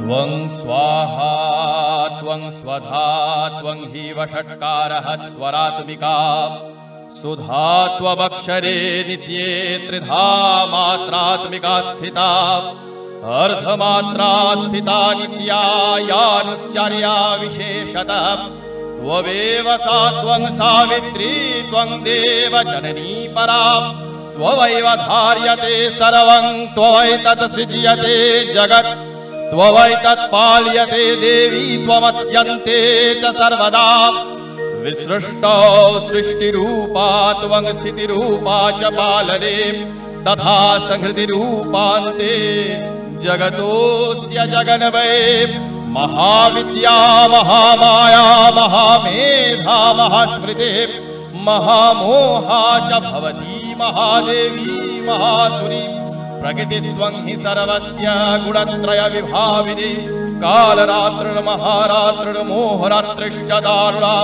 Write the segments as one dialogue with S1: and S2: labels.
S1: त्वं स्वाहा त्वं स्वधा त्वं हि वषट्कारः स्वरात्मिका सुधा त्वमक्षरे नित्ये त्रिधा मात्रात्मिका स्थिता अर्धमात्रा स्थिता नित्या यानुच्चार्या विशेषतः त्वमेव सा त्वं सावित्री त्वं देवजननी परा त्वमेव धार्यते सर्वं त्वमेतत् सृज्यते जगत् त्वमेतत् पाल्यते देवी त्वमस्यन्ते च सर्वदा विसृष्टौ सृष्टिरूपा त्वं स्थितिरूपा च पालने तथा संहृतिरूपान्ते जगतोऽस्य जगन्वये महाविद्या महामाया महामेधा महास्मृते महामोहा च भवती महादेवी महासुरी प्रकृतिस्त्वं हि सर्वस्य गुणत्रय विभाविनी कालरात्रिर्महारात्रिर्मोहरात्रिश्च दारुणा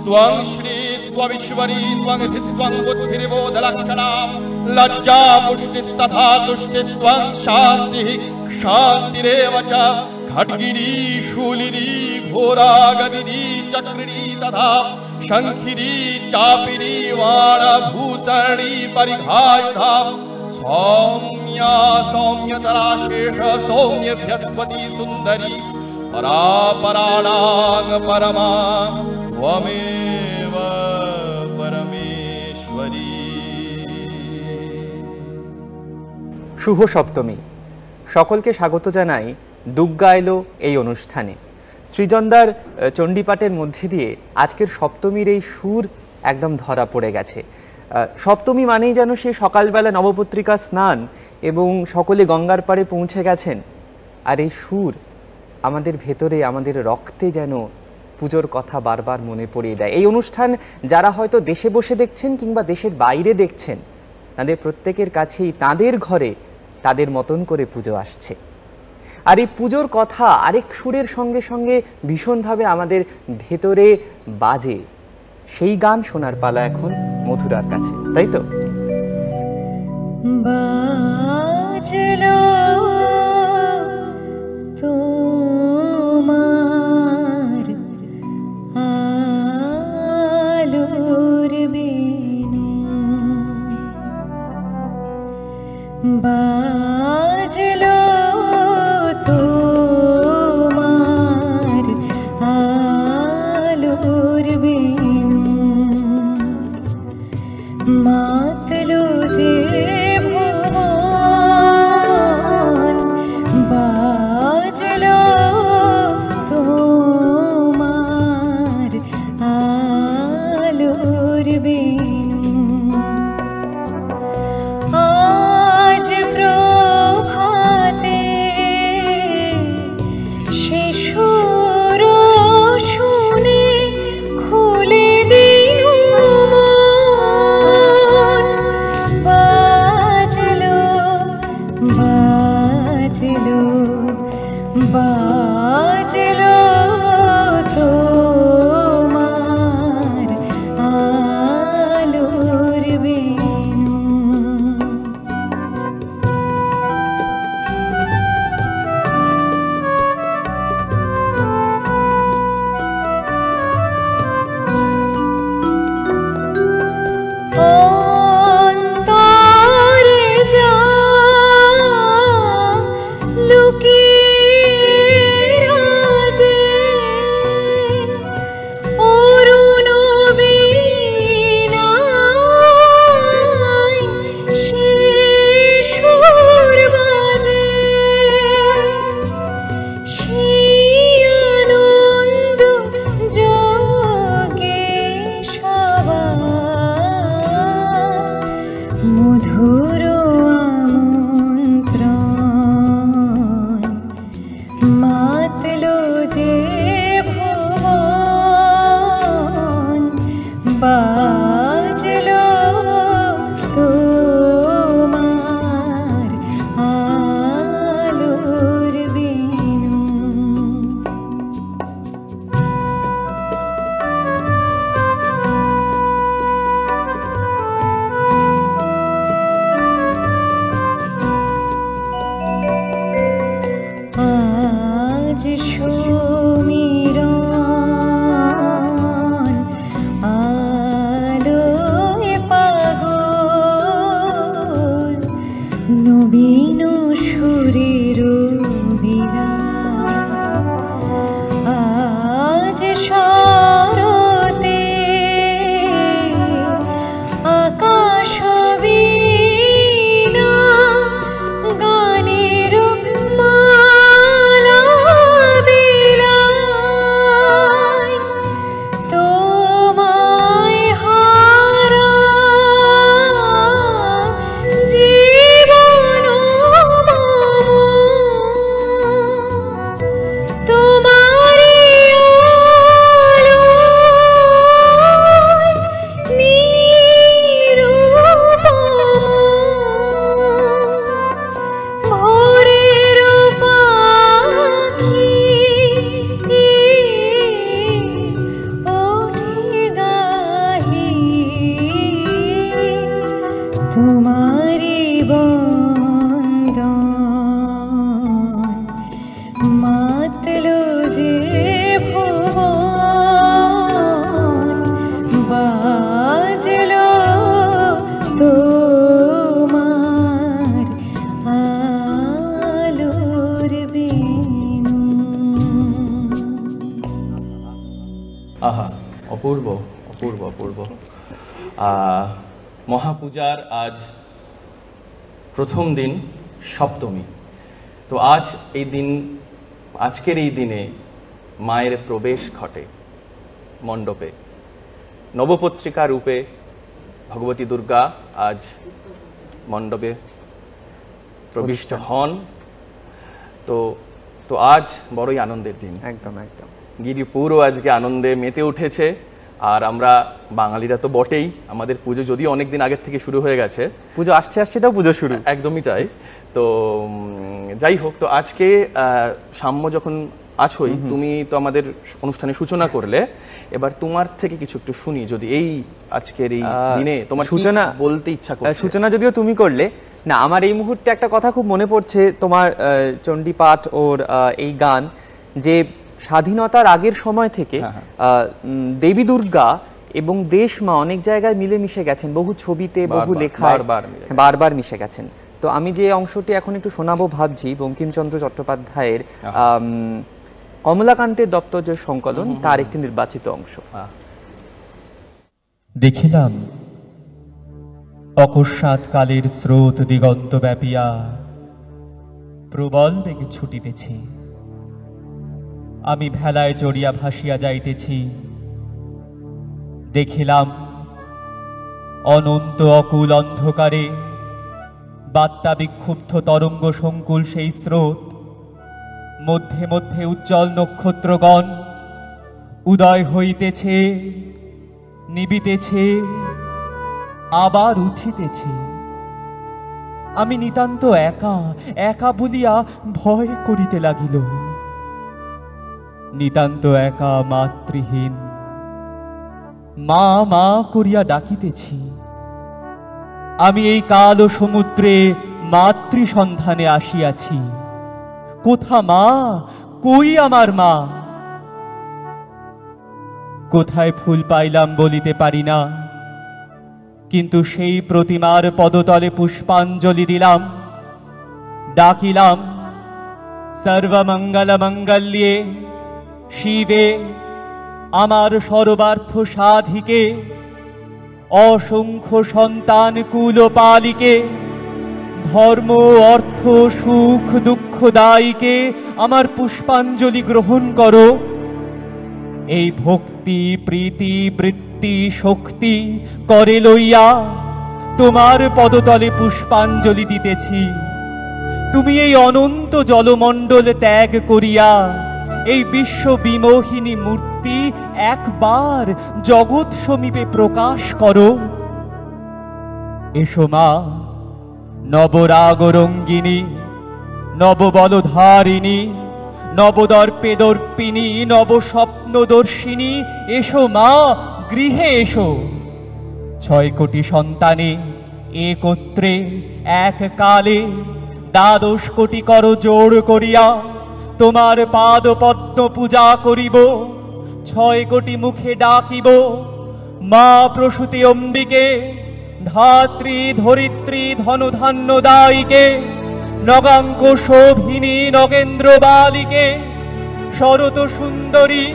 S1: त्वं श्रीस्त्वमीश्वरी त्वं धिस्त्वं बुद्धिर्बोधलक्षणा लज्जा पुष्टिस्तथा तुष्टिस्त्वं शान्तिः क्षान्तिरेव च खड्गिनी शूलिनी घोरा गदिनी चक्रिणी तथा शङ्खिनी चापिनी वाणभूषणी परिघायुधा सौम्या सौम्यतरा शेष सौम्य बृहस्पति सुंदरी परापराणां परमा त्वमेव परमेश्वरी।
S2: শুভ সপ্তমী, সকলকে স্বাগত জানাই দুগ্গা এলো এই অনুষ্ঠানে। সৃজনদার চণ্ডীপাঠের মধ্যে দিয়ে আজকের সপ্তমীর এই সুর একদম ধরা পড়ে গেছে। সপ্তমী মানেই যেন সে সকালবেলা নবপত্রিকা স্নান এবং সকলে গঙ্গার পাড়ে পৌঁছে গেছেন, আর এই সুর আমাদের ভেতরে আমাদের রক্তে যেন পুজোর কথা বারবার মনে পড়িয়ে দেয়। এই অনুষ্ঠান যারা হয়তো দেশে বসে দেখছেন কিংবা দেশের বাইরে দেখছেন, তাদের প্রত্যেকের কাছেই তাদের ঘরে তাদের মতন করে পুজো আসছে। আর এই পুজোর কথা আরেক সুরের সঙ্গে সঙ্গে ভীষণভাবে আমাদের ভেতরে বাজে। সেই গান শোনার পালা এখন মথুরার কাছে, তাই তো?
S3: বাজলো তোমার আলোর বেনু, বাজলো তোমার আলোর বেনু, মাতলো যে ভুবন, বাজলো তোমার আলোর বেনু। আজ প্রভাতে সে সুর শুনে খুলে দিনু মন, বাজলো বাজলো বাজলো তোমার আলোর বেনু। অন্তরে যা লুকিয়ে রাজে, অরুণ বীণায় সে সুর বাজে, সেই আনন্দ যোগে সবার মধুর আমন্ত্রণ, মাতলো যে ভুবন, বাজলো তোমার আলোর বেনু। আজ সমীরণ আলোয় পাগল নবীন সুরের বিলাপ আজ শরতে আকাশ বীণা গানের মালা বিলায় তোমায় হারা জীবন তোমারি আলোয় নিরূপম ভোরের পাখি ওঠে গাহি তোমারি বন্দন মাতলো যে ভুবন বাজলো তোমার আলোর বেনু।
S1: আহা, অপূর্ব অপূর্ব অপূর্ব। মহাপূজার আজ প্রথম দিন, সপ্তমী। তো আজকের এই দিনে মায়ের প্রবেশ ঘটে মণ্ডপে। নবপত্রিকা রূপে ভগবতী দুর্গা আজ মণ্ডপে প্রবিষ্ট হন। তো আজ বড়ই আনন্দের দিন।
S2: একদম একদম।
S1: গিরিপুরও আজকে আনন্দে মেতে উঠেছে। আর আমরা বাঙালিরা তো বটেই, আমাদের পুজো যদিও অনেকদিন আগের থেকে শুরু হয়ে গেছে,
S2: পুজো আসছে এটাও পুজো শুরু।
S1: একদমই তাই। তো যাই হোক, তো আজকে সাম্য যখন আছোই, তুমি তো আমাদের অনুষ্ঠানের সূচনা করলে, এবার তোমার থেকে কিছু একটু শুনি, যদি এই আজকের এই দিনে তোমার সূচনা বলতে ইচ্ছা করছে।
S2: সূচনা যদিও তুমি করলে না, আমার এই মুহূর্তে একটা কথা খুব মনে পড়ছে, তোমার চণ্ডীপাঠ ওর এই গান, যে স্বাধীনতার আগের সময় থেকে দেবী দুর্গা এবং দেশ মা অনেক জায়গায় মিলেমিশে গেছেন, বহু ছবিতে বহু লেখায় বারবার মিশে গেছেন। তো আমি যে অংশটি এখন একটু শোনাবো ভাবছি, বঙ্কিমচন্দ্র চট্টোপাধ্যায়ের কমলাকান্তের দপ্তর যে সংকলন, তার একটি নির্বাচিত অংশ।
S4: দেখিলাম অকস্মাৎ কালের স্রোত দিগন্ত ব্যাপিয়া প্রবল বেগে ছুটিতেছে। আমি ভেলায় চড়িয়া ভাসিয়া যাইতেছি। দেখিলাম অনন্ত অকুল অন্ধকারে বাত্তা বিক্ষুব্ধ তরঙ্গ সংকুল সেই স্রোত, মধ্যে মধ্যে উজ্জ্বল নক্ষত্রগণ উদয় হইতেছে, নিবিতেছে, আবার উঠিতেছে। আমি নিতান্ত একা একা বলিয়া ভয় করিতে লাগিল। নিতান্ত একা মাতৃহীন, মা মা করিয়া ডাকিতেছি। আমি এই কালো সমুদ্রে মাতৃ সন্ধানে আসিয়াছি। কোথা মা, কই আমার মা? কোথায় ফুল পাইলাম বলিতে পারি না, কিন্তু সেই প্রতিমার পদতলে পুষ্পাঞ্জলি দিলাম, ডাকিলাম সর্বমঙ্গল মঙ্গল্যে শিবে আমার সর্বার্থ সাধিকে, অসংখ্য সন্তান কুলপালিকে, ধর্ম অর্থ সুখ দুঃখ দায়ীকে আমার পুষ্পাঞ্জলি গ্রহণ করো। এই ভক্তি প্রীতি বৃত্তি শক্তি করে লইয়া তোমার পদতলে পুষ্পাঞ্জলি দিতেছি। তুমি এই অনন্ত জলমণ্ডল ত্যাগ করিয়া এই বিশ্ব বিমোহিনী মূর্তি একবার জগৎ সমীপে প্রকাশ করো। এসো মা, নবরাগ রঙ্গিনী, নববলধারিণী, নবদর্পে দর্পিনী, নবস্বপ্নদর্শিনী, এসো মা, গৃহে এসো। 6 কোটি সন্তানে একত্রে এক কালে 12 কোটি কর জোড় করিয়া তোমার পাদ পদ্ম পূজা করিব, 6 কোটি মুখে ডাকিব মা প্রসূতি অম্বিকে, ধাত্রী ধরিত্রী ধনধান্য দায়িকে, নগাঙ্ক শোভিনী নগেন্দ্র বালিকে, শরত সুন্দরী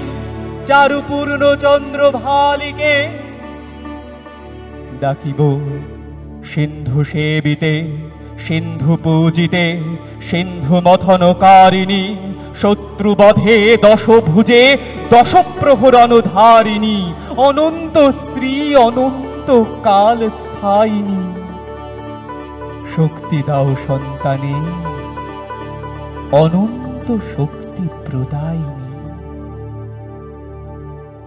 S4: চারুপূর্ণ চন্দ্র ভালিকে। ডাকিব সিন্ধু সেবিতে, সিন্ধু পূজিতে, সিন্ধু মথনকারিণী, শত্রুবধে দশভুজে, দশপ্রহরণধারিণী, অনন্ত শ্রী অনন্ত কাল স্থায়িনী। শক্তি দাও সন্তানে, অনন্ত শক্তি প্রদায়িনী।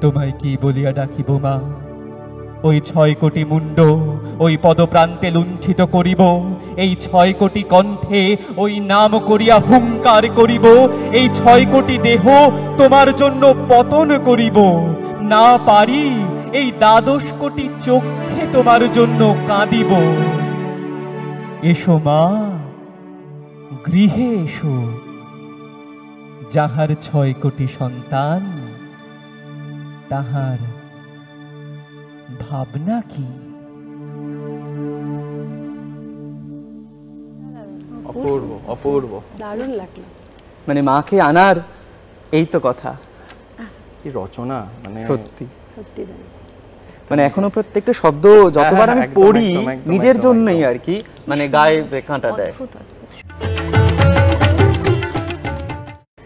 S4: তোমায় কি বলিয়া ডাকিব মা? ওই 6 কোটি মুন্ড ওই পদপ্রান্তে লুণ্ঠিত করিব, এই 6 কোটি কণ্ঠে ওই নাম করিয়া হুঙ্কার করিব, এই 6 কোটি দেহ তোমার জন্য পতন করিব। না পারি এই 12 কোটি চক্ষে তোমার জন্য কাঁদিব। এসো মা, গৃহে এসো, যাহার 6 কোটি সন্তান, তাহার ভাবনা কি?
S1: অপূর্ব অপূর্ব।
S5: দারুণ লাগলো।
S2: মানে মাকে আনার এই তো কথা,
S1: কি রচনা, মানে
S2: সত্যি।
S5: সত্যি তাই।
S2: মানে এখনো প্রত্যেকটা শব্দ যতবার
S1: হ্যাঁ,
S2: আমি
S1: একদম,
S2: পড়ি
S1: একদম, একদম,
S2: নিজের
S1: একদম,
S2: জন্যই
S1: একদম।
S2: আর কি, মানে গায়ে কাঁটা দেয়।
S5: অদ্ভুত অদ্ভুত।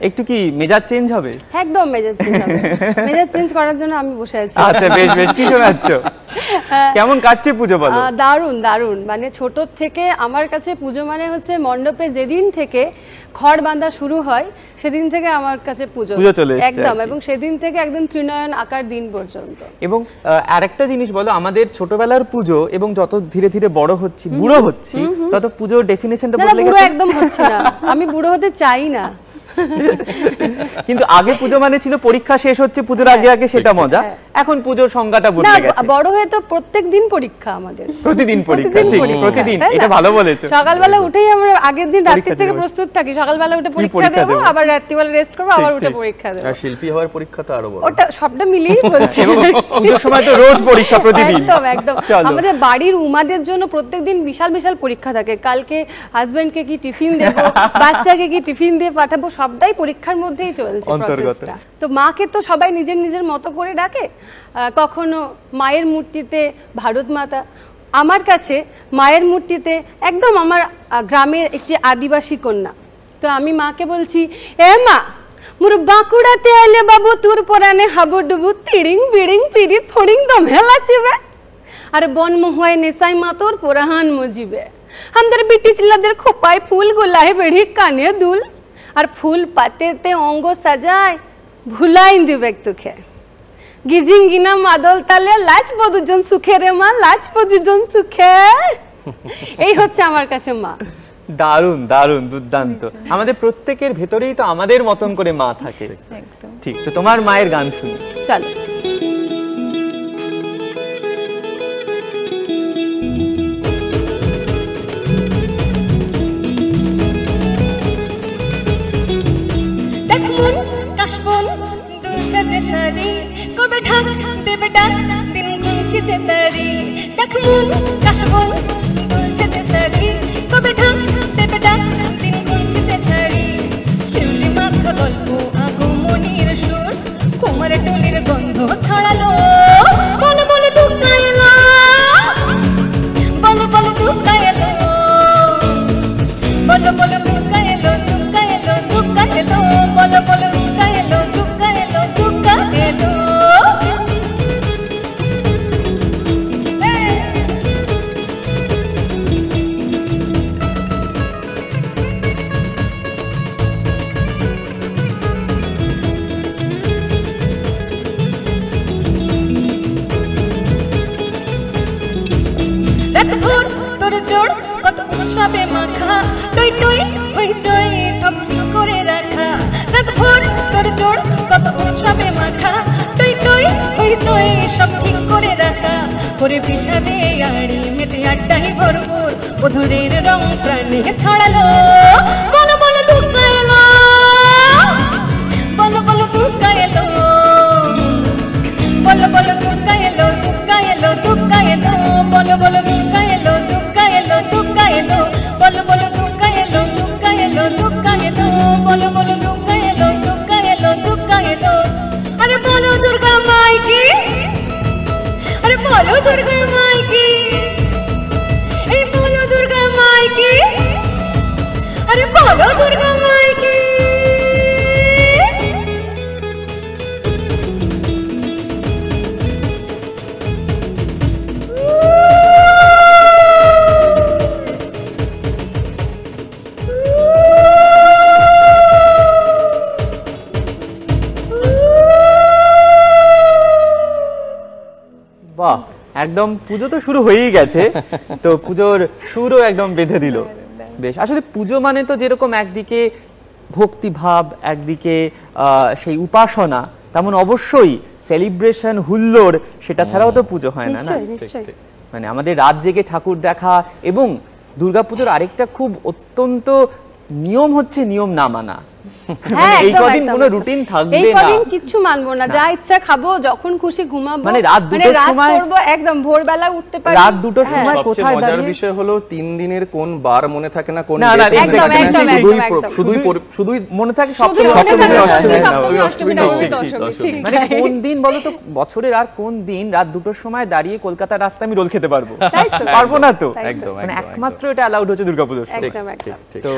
S2: একটু কি মেজাজ চেঞ্জ হবে?
S5: একদম মেজাজ চেঞ্জ হবে। মেজাজ চেঞ্জ করার জন্য আমি বসে আছি।
S2: আচ্ছা, বেশ বেশ। কি শোনাচ্ছ? কেমন কাটছে পুজো বলো?
S5: দারুণ দারুণ। মানে ছোট থেকে আমার কাছে পুজো মানে হচ্ছে মণ্ডপে যেদিন থেকে খড় বাঁধা শুরু হয় সেদিন থেকে আমার কাছে পুজো
S2: চলে এসেছে
S5: একদম,
S2: আর কি।
S5: এবং সেদিন থেকে একদম ত্রিনয়ন আকার দিন পর্যন্ত।
S2: এবং আরেকটা জিনিস বলো, আমাদের ছোটবেলার পুজো এবং যত ধীরে ধীরে বড় হচ্ছি, বুড়ো হচ্ছি, তত পুজোর ডেফিনেশনটা
S5: না,
S2: বদলে
S5: বুড়ো
S2: গেছে।
S5: একদম হচ্ছে না, আমি বুড়ো হতে চাই না।
S2: কিন্তু আগে পুজো মানে ছিল পরীক্ষা শেষ হচ্ছে পুজোর আগে আগে, সেটা মজা।
S5: হ্যাঁ।
S2: এখন পুজোর সংজ্ঞাটা
S5: না,
S2: বদলে গেছে।
S5: বড় হয়ে তো প্রত্যেক দিন পরীক্ষা আমাদের।
S2: প্রতিদিন পরীক্ষা, ঠিক, প্রতিদিন।
S5: তাই না?
S2: এটা ভালো বলেছো।
S5: সকালবেলা উঠেই আমরা আগের দিন রাত্রি
S2: পরীক্ষা
S5: থেকে
S2: দেবো।
S5: প্রস্তুত থাকি, সকালবেলা উঠে পরীক্ষা
S2: পরীক্ষা
S5: দেবো,
S2: দেবো।
S5: আবার রাত্রিবেলা রেস্ট করবো, আবার
S2: ঠিক,
S5: উঠে
S2: ঠিক।
S5: পরীক্ষা দেবো।
S1: আর শিল্পী হওয়ার পরীক্ষা তো আরো বড়।
S5: ওটা সবটা মিলিয়ে বলছি।
S2: এবং পুজোর সময় তো রোজ পরীক্ষা, প্রতিদিন।
S5: একদম একদম।
S2: চলো।
S5: আমাদের বাড়ির উমাদের জন্য প্রত্যেকদিন বিশাল বিশাল পরীক্ষা থাকে। কালকে হাজবেন্ডকে কি টিফিন দেবো, বাচ্চাকে কি টিফিন দিয়ে পাঠাবো, সবটাই পরীক্ষার মধ্যেই চলছে
S2: অন্তর্গত।
S5: প্রসেসটা। তো মাকে তো সবাই নিজের নিজের মতো করে ডাকে। কখনো মায়ের মূর্তিতে ভারত মাতা, আমার কাছে মায়ের মূর্তিতে একদম আমার গ্রামের একটি আদিবাসী কন্যা। তো আমি মাকে বলছি, এ মা, মোর বাঁকুড়াতে আইলে বাবু তোর পরানে হাবুডুবু তিড়িং বিড়িং পিড়িত ফড়িং দম হেলাচিবে, আর বন মহুয়ায় নেশাই মা তোর পোরাহান মজিবে। আমাদের বিটি চিল্লাদের খোপায় ফুল গোলায় বেড়ি কানে দুল, আর ফুল পাতেতে অঙ্গ সাজায় ভুলাই দিবে তোকে। গিজিং গিনা মাদল তালে লাচ বদুজন সুখে রে মা, লাচ বদুজন সুখে। এই হচ্ছে আমার কাছে মা।
S2: দারুণ দারুণ, দুর্দান্ত। আমাদের প্রত্যেকের ভেতরেই তো আমাদের মতন করে মা থাকে।
S5: একদম।
S2: ঠিক, তো তোমার মায়ের গান শুনি।
S5: চলো।
S3: দেখ মন কাশবন দুলছে যে শাড়ি, কবে ঢাক দেবে ডাক দিন গুনছি যে তারি। দেখ মন কাশবন দুলছে যে শাড়ি, কবে ঢাক দেবে ডাক দিন গুনছি যে শাড়ি। শিউলি মাখা গল্প আগমনির সুর, কুমার টলির গন্ধ ছড়ালো। বলো বলো দুঃখা এলো, বলো বলো দুঃখা এলো, বলো বলো দুঃখা এলো, দুঃখা এলো, দুঃখা এলো, বলো বলো দুঃখা এলো, দুঃখা এলো, দুঃখা এলো। রাত ভোর তোর জোড় কত সবে মাখা, টই টই হইচই খবর করে রাখা। রাত ভোর তোর জোড় কত সবে মাখা, টই টই হইচই সব ঠিক করে রাখা। করে বিষাদে আড়ি মেতে আড্ডাই ভরপুর, বধুরের রং প্রাণে ছড়ালো। বলো বলো দুঃখ এলো,
S2: একদম পুজো তো শুরু হয়েই গেছে, তো পুজোর সুরও একদম বেঁধে দিল। বেশ, আসলে পুজো মানে তো যেরকম একদিকে ভক্তিভাব, একদিকে সেই উপাসনা, তেমন অবশ্যই সেলিব্রেশন, হুল্লোড়, সেটা ছাড়াও তো পুজো হয় না। না,
S5: নিশ্চয়ই নিশ্চয়ই।
S2: মানে আমাদের রাত জেগে ঠাকুর দেখা, এবং দুর্গাপুজোর আরেকটা খুব অত্যন্ত নিয়ম হচ্ছে নিয়ম না মানা।
S5: হ্যাঁ,
S2: এই
S5: একদম,
S2: কদিন
S5: একদম।
S2: কোনো রুটিন থাকবে
S5: এই
S2: না,
S5: কদিন কিচ্ছু মানবো না, যা ইচ্ছা খাবো, যখন খুশি ঘুমাবো,
S2: মানে রাত দুটোর সময়
S5: করবো, একদম ভোরবেলা উঠতে পারি।
S2: রাত দুটোর সময়
S1: সবচেয়ে
S2: কোথায়
S1: মজার
S2: দাঁড়িয়ে
S1: বিষয় হলো 3 দিনের কোন বার মনে থাকে না, কোন
S2: না, না,
S1: date মনে
S2: একদম,
S1: থাকে না,
S5: একদম,
S1: শুধুই
S5: একদম।
S1: শুধুই
S2: মনে থাকে
S5: শুধু
S2: সপ্তমী,
S5: মনে
S2: অষ্টমী,
S5: থাকে
S2: নবমী,
S5: ষষ্ঠী,
S2: অষ্টমী,
S5: সপ্তমী,
S2: নবমী,
S5: অষ্টমী,
S2: নবমী,
S5: নবমী,
S2: ঠিক, ঠিক,
S5: দশমী, ঠিক।
S2: মানে কোন দিন বলো তো, বছরের আর কোন দিন রাত দুটোর সময় দাঁড়িয়ে কলকাতার রাস্তায় আমি রোল খেতে পারবো?
S5: তাই তো।
S2: পারবো না তো।
S5: তাই তো।
S1: একদম
S2: মানে
S1: একদম,
S2: একমাত্র এটা অ্যালাউড হচ্ছে দুর্গাপুজোর সময়।
S5: একদম একদম।
S1: ঠিক।
S2: তো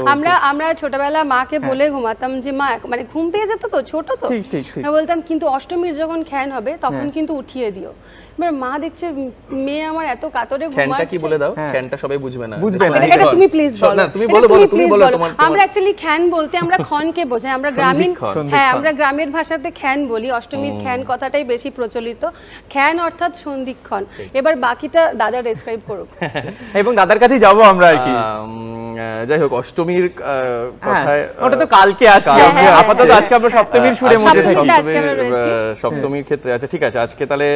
S5: আমরা ছোটবেলা মাকে বলে ঘুমাতাম যে মা, মানে ঘুম পেয়ে যেত তো, ছোট তো,
S2: ঠিক, ঠিক, ঠিক।
S5: আমি বলতাম কিন্তু অষ্টমীর যখন খ্যান হবে তখন কিন্তু উঠিয়ে দিও। এবার মা দেখছে মেয়ে আমার এত কাতরে
S1: খ্যানটা
S5: ঘুমাচ্ছে।
S1: কি বলে দাও?
S2: হ্যাঁ।
S1: খ্যানটা সবাই বুঝবে না।
S2: বুঝবে না।
S5: এটা তুমি প্লিজ বলো।
S1: না, তুমি
S5: এটা
S1: বলো, তুমি
S5: please
S1: বলো, তোমার
S5: আমরা অ্যাকচুয়ালি খ্যান বলতে আমরা ক্ষণকে বোঝাই, আমরা গ্রামীণ,
S1: সন্ধিক্ষণ।
S5: হ্যাঁ আমরা গ্রামের ভাষাতে খ্যান বলি, অষ্টমীর খ্যান কথাটাই বেশি প্রচলিত। খ্যান অর্থাৎ সন্ধিক্ষণ। এবার বাকিটা দাদা ডেসক্রাইব করুক।
S2: এবং দাদার কাছেই যাবো আমরা আর কি।
S1: যাই হোক, অষ্টমীর
S2: হ্যাঁ,
S1: কথায়
S2: ওটা তো কালকে আসছে,
S5: হ্যাঁ, হ্যাঁ,
S2: আপাতত আজকে আমরা সপ্তমীর সুরে মধ্যে থাকি।
S5: সপ্তমীটা আজকে আমরা রয়েছি।
S1: সপ্তমীর ক্ষেত্রে আচ্ছা ঠিক আছে, আজকে তাহলে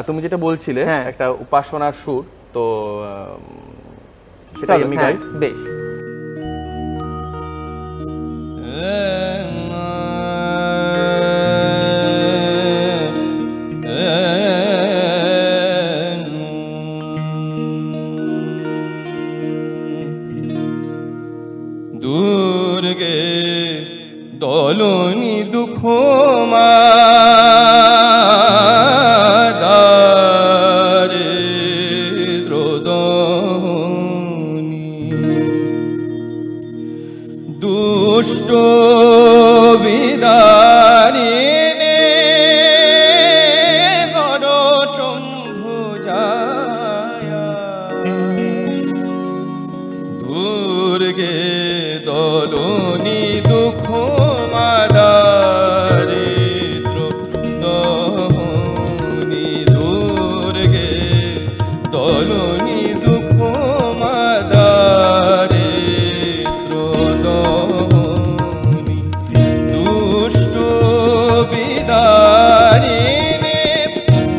S1: তুমি যেটা বলছিলে
S2: হ্যাঁ।
S1: একটা উপাসনার সুর, তো সেটাই
S2: চলো,
S1: আমি
S2: হ্যাঁ,
S1: গাই।
S2: বেশ।
S6: দুর্গে দলনি দুঃখ মাদারে দ্রোদনি দুষ্ট বিদারিণে বর শম্ভু যায়া দুর্গে দলনি দুঃখ মাদারে দ্রোদনি দুর্গে দলনি দুঃখ মাদারে দ্রোদনি দুষ্ট বিদারিণে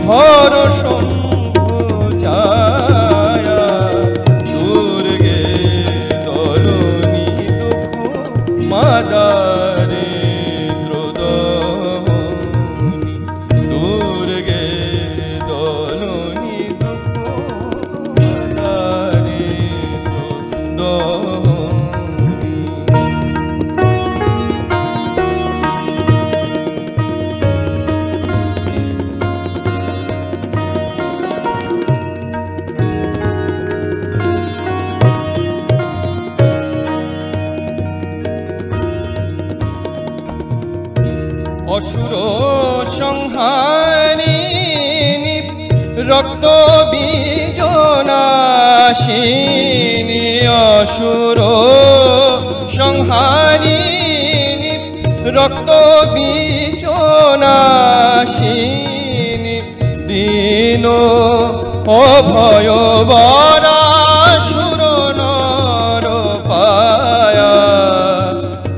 S6: হর শম্ভু ছায়া দুর্গে দলনি দুঃখ মাদারে দ্রোদনি দুর্গে দলনি দুঃখ মাদারে দ্রোদনি অসুর সংহারিণী রক্ত বীজনাশিনী অসুর সংহারিণী রক্ত বীজনাশিনী দীন অভয় বরাসুর নর পায়া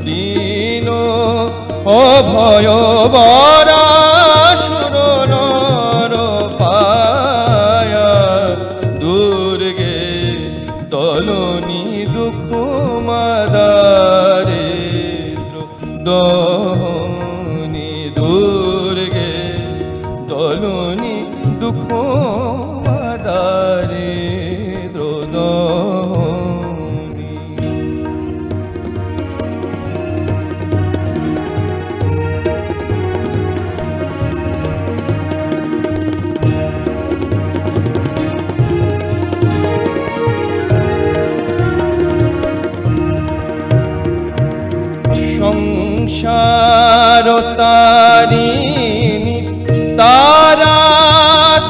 S6: দীন অভয় বরাসুর নর পায়া দুর্গে দলনি দুঃখ মাদারে দ্রোদনি দুর্গে দলনি দুঃখ মাদারে দ্রোদনি সংসার তারিণী তারা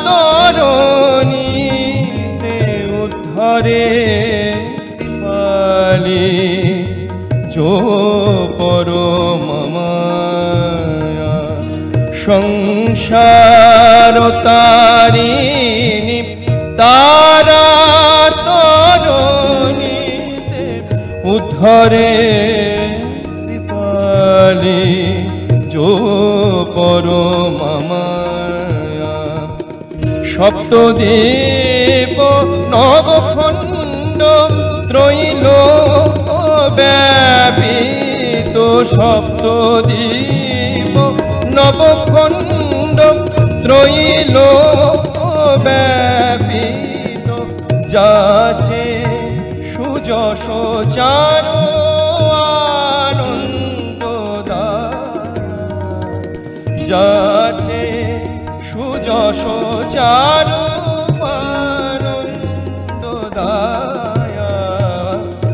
S6: তরণীতে উদ্ধরে পালি যো পরম মায়া সংসার তারিণী তারা তরণীতে উদ্ধরে কৃপালি যো পরমামায়া সপ্তদ্বীপ নবখণ্ড ত্রৈলোক ব্যাপিত সপ্তদ্বীপ নবখণ্ড ত্রৈলোক ব্যাপিত যাচে সুযশ চার আনন্দদায় যাচে সুযশ চার আনন্দদায়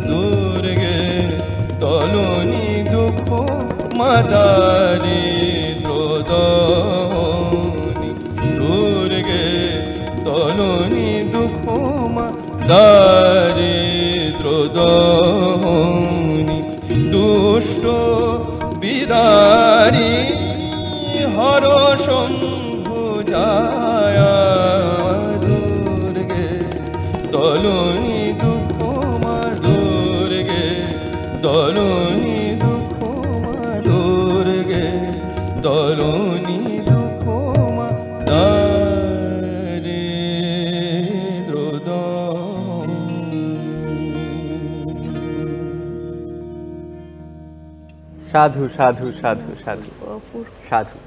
S6: দুর্গে তলনি দুঃখ মাদারি দ্রোদনি দুর্গে তলনি দুঃখ মাদারি দ্রোদনি দুষ্ট বিদারি হর শম্ভু যায় দুর্গে তলনি দুঃখ মা দুর্গে তলনি দুঃখ মা দুর্গে তলনি দুঃখ মা দারে
S2: সাধু সাধু সাধু সাধু সাধু।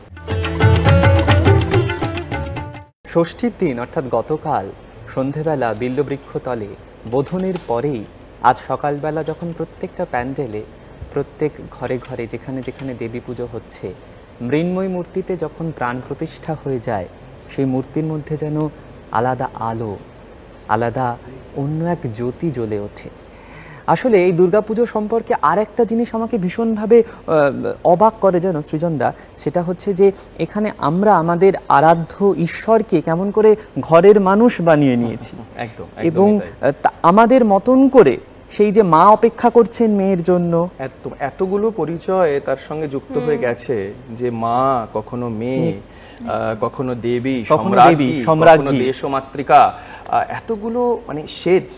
S2: ষষ্ঠীর দিন অর্থাৎ গতকাল সন্ধেবেলা বিল্ববৃক্ষ তলে বোধনের পরেই আজ সকালবেলা যখন প্রত্যেকটা প্যান্ডেলে প্রত্যেক ঘরে ঘরে যেখানে যেখানে দেবী পুজো হচ্ছে মৃন্ময় মূর্তিতে যখন প্রাণ প্রতিষ্ঠা হয়ে যায় সেই মূর্তির মধ্যে যেন আলাদা আলো আলাদা অন্য এক জ্যোতি জ্বলে ওঠে। আসলে এই দুর্গাপুজো সম্পর্কে আর একটা জিনিস আমাকে ভীষণভাবে অবাক করে যেন সৃজনদা, সেটা হচ্ছে যে এখানে আমরা আমাদের আরাধ্য ঈশ্বরকে কেমন করে ঘরের মানুষ বানিয়ে নিয়েছি
S1: একদম
S2: এবং আমাদের মতন করে সেই যে মা অপেক্ষা করছেন মেয়ের জন্য,
S1: এতগুলো পরিচয় তার সঙ্গে যুক্ত হয়ে গেছে যে মা কখনো মেয়ে কখনো দেবী সম্রাজ্ঞী দেশমাতৃকা, এতগুলো মানে শেডস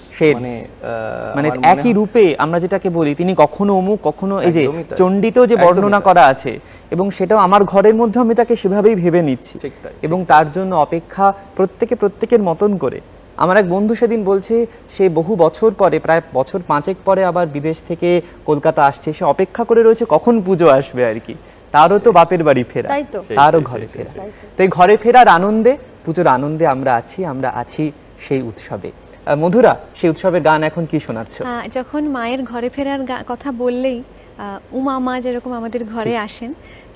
S2: মানে একই রূপে আমরা যেটাকে বলি তিনি কখনো অমুক কখনো এই যে চণ্ডীতেও যে বর্ণনা করা আছে এবং সেটাও আমার ঘরের মধ্যে আমি তাকে সেভাবেই ভেবে নিচ্ছি এবং তার জন্য অপেক্ষা প্রত্যেকের মতন করে। আমার এক বন্ধু সেদিন বলছে সে বহু বছর পরে প্রায় বছর 5 পরে আবার বিদেশ থেকে কলকাতা আসছে, সে অপেক্ষা করে রয়েছে কখন পুজো আসবে আর কি, তারও তো বাপের বাড়ি ফেরা, তারও ঘরে ফেরা। তো এই ঘরে ফেরার আনন্দে পুজোর আনন্দে আমরা আছি সেই উৎসবে। মধুরা, সেই উৎসবের গান এখন কি শোনাচ্ছ?
S7: যখন মায়ের ঘরে ফেরার কথা বললেই উমা মা যেরকম আমাদের ঘরে আসেন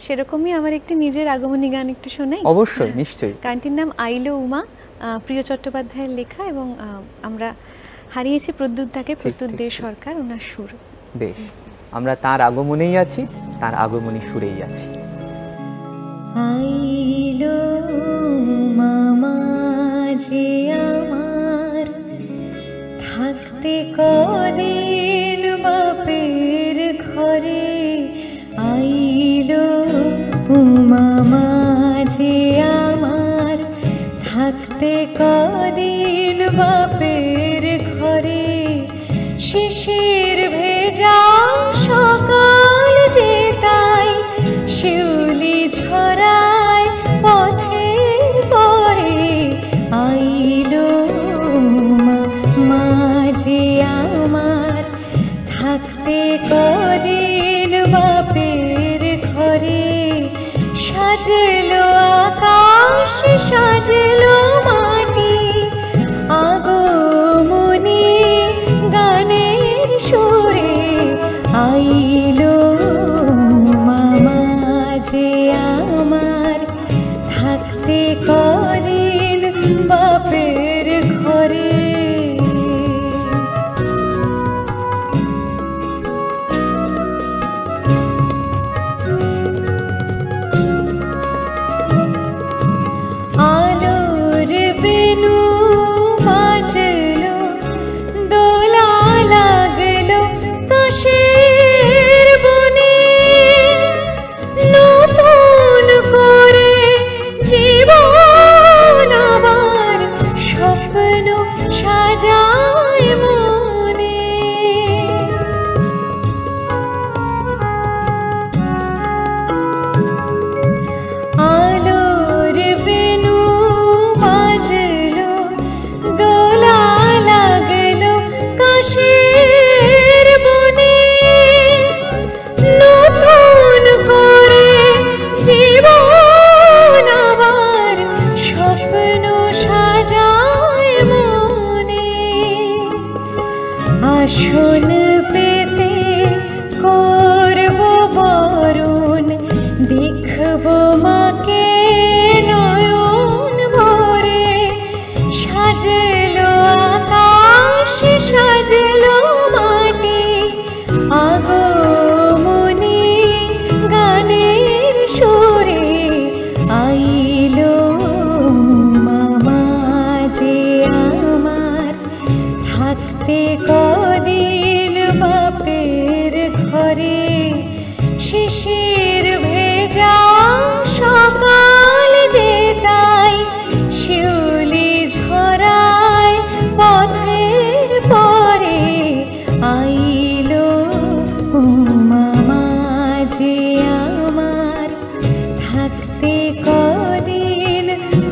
S7: সেরকমই আমার একটি নিজের আগমনী গান একটু শোনাই।
S2: অবশ্যই, নিশ্চয়ই।
S7: গানটির নাম আইলো উমা, প্রিয় চট্টোপাধ্যায়ের লেখা এবং আমরা হারিয়েছি প্রদ্যুৎ দে সরকার, ওনার সুর।
S2: বেশ, আমরা তার আগমনেই আছি, তার আগমনী সুরেই আছি।
S3: আইলো মামা যে আমার থাকতে কদিন বাপের ঘরে, আইলো মামা যে আমার থাকতে কদিন বাপের ঘরে, শিশির ভেজা সকাল যে তাই শিউলি ঝরায় পথের পরে, আইলো মা যে আমার থাকতে কদিন বাপের ঘরে, সাজলো আকাশ সাজলো মাটি আগমনী গানের সুরে, আইলো মামা যে আমার থাকতে কদিন বাপের ঘরে। আলো দেখবো মাকে নয়ন ভরে, সাজলো আকাশ সাজলো মাটি, আগমনী গানের সুরে আইলো মামা যে আমার, থাকতে কদিন বাপের ঘরে, শিশির ভেজা সকাল যে তাই, শিউলি ঝরায় পথের পরে, আইলো মামা যে আমার, থাকতে কদিন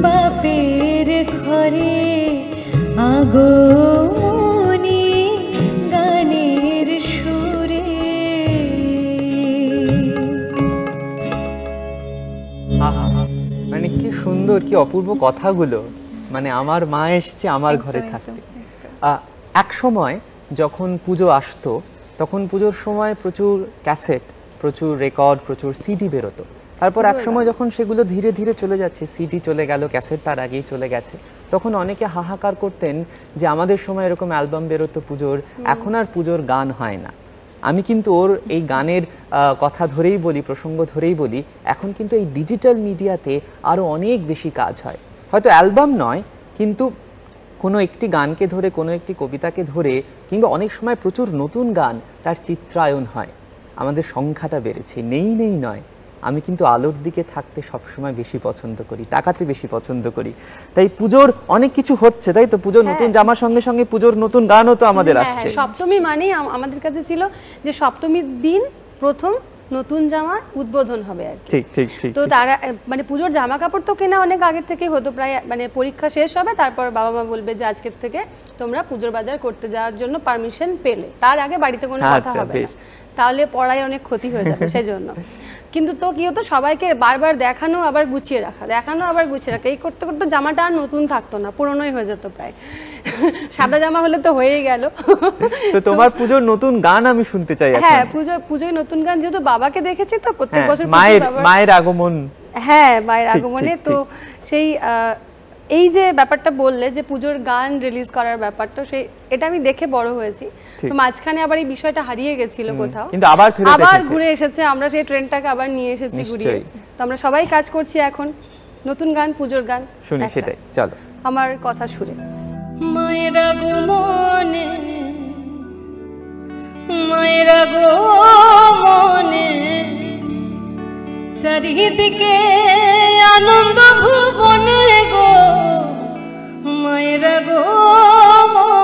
S3: বাপের ঘরে, আগমনী গানের সুরে।
S2: আহা, মানে কি সুন্দর, কি অপূর্ব কথাগুলো। মানে আমার মা এসছে আমার ঘরে থাকতে। এক সময় যখন পুজো আসতো, তখন পুজোর সময় প্রচুর ক্যাসেট, প্রচুর রেকর্ড, প্রচুর সিডি বেরোতো। তারপর এক সময় যখন সেগুলো ধীরে ধীরে চলে যাচ্ছে, সিডি চলে গেল, ক্যাসেট তার আগেই চলে গেছে, তখন অনেকে হাহাকার করতেন যে আমাদের সময় এরকম অ্যালবাম বেরোতো পুজোর, এখন আর পুজোর গান হয় না। আমি কিন্তু ওর এই গানের কথা ধরেই বলি, প্রসঙ্গ ধরেই বলি, এখন কিন্তু এই ডিজিটাল মিডিয়াতে আরও অনেক বেশি কাজ হয়। হয়তো অ্যালবাম নয়, কিন্তু কোনো একটি গানকে ধরে, কোনো একটি কবিতাকে ধরে, কিংবা অনেক সময় প্রচুর নতুন গান তার চিত্রায়ন হয়। আমাদের সংখ্যাটা বেড়েছে, নেই নেই নয়। আমি কিন্তু আলোর দিকে থাকতে সবসময় বেশি পছন্দ করি, তাকাতে বেশি পছন্দ করি। তাই পুজোর অনেক কিছু হচ্ছে, তাই তো? পুজোর নতুন জামার সঙ্গে সঙ্গে পুজোর নতুন গানও তো আমাদের আসছে।
S5: সপ্তমী মানেই আমাদের কাছে ছিল যে সপ্তমীর দিন প্রথম নতুন জামা উদ্বোধন হবে আর কি।
S2: ঠিক ঠিক ঠিক।
S5: তো তারা মানে পুজোর জামা কাপড় তো কেনা অনেক আগে থেকে হতো, প্রায় মানে পরীক্ষা শেষ হবে তারপর বাবা মা বলবে যে আজকের থেকে তোমরা পুজোর বাজার করতে যাওয়ার জন্য পারমিশন পেলে, তার আগে বাড়িতে কোনো কথা হবে না, তাহলে পড়ায় অনেক ক্ষতি হয়ে যাবে সেজন্য। কিন্তু তো কি হতো, সবাইকে বারবার দেখানো আবার গুছিয়ে রাখা, দেখানো আবার গুছিয়ে রাখা, এই করতে করতে জামাটা আর নতুন থাকতো না, পুরনোই হয়ে যেত প্রায়। সাদা জামা হলে তো হয়েই গেল।
S2: তো তোমার পুজোর নতুন গান আমি শুনতে চাই।
S5: হ্যাঁ, পুজোয় নতুন গান, যেহেতু বাবাকে দেখেছি তো প্রত্যেক বছর
S2: মায়ের আগমন।
S5: হ্যাঁ, মায়ের আগমনে তো সেই এই যে ব্যাপারটা বললে যে পুজোর গান রিলিজ করার ব্যাপারটা, সেই এটা আমি দেখে বড় হয়েছি। তো মাঝখানে আবার এই বিষয়টা হারিয়ে গেছিল কোথাও,
S2: কিন্তু আবার
S5: ঘুরে এসেছে, আমরা সেই ট্রেনটাকে আবার নিয়ে এসেছি ঘুরিয়ে। তো আমরা সবাই কাজ করছি এখন, নতুন গান, পুজোর গান
S2: শুনি, সেটাই চলো।
S5: আমার কথা শুনে
S3: মায়ের আগমনে, মায়ের আগমনে, চারিদিকে আনন্দ ভুবনে গো, মায়ের আগমনে।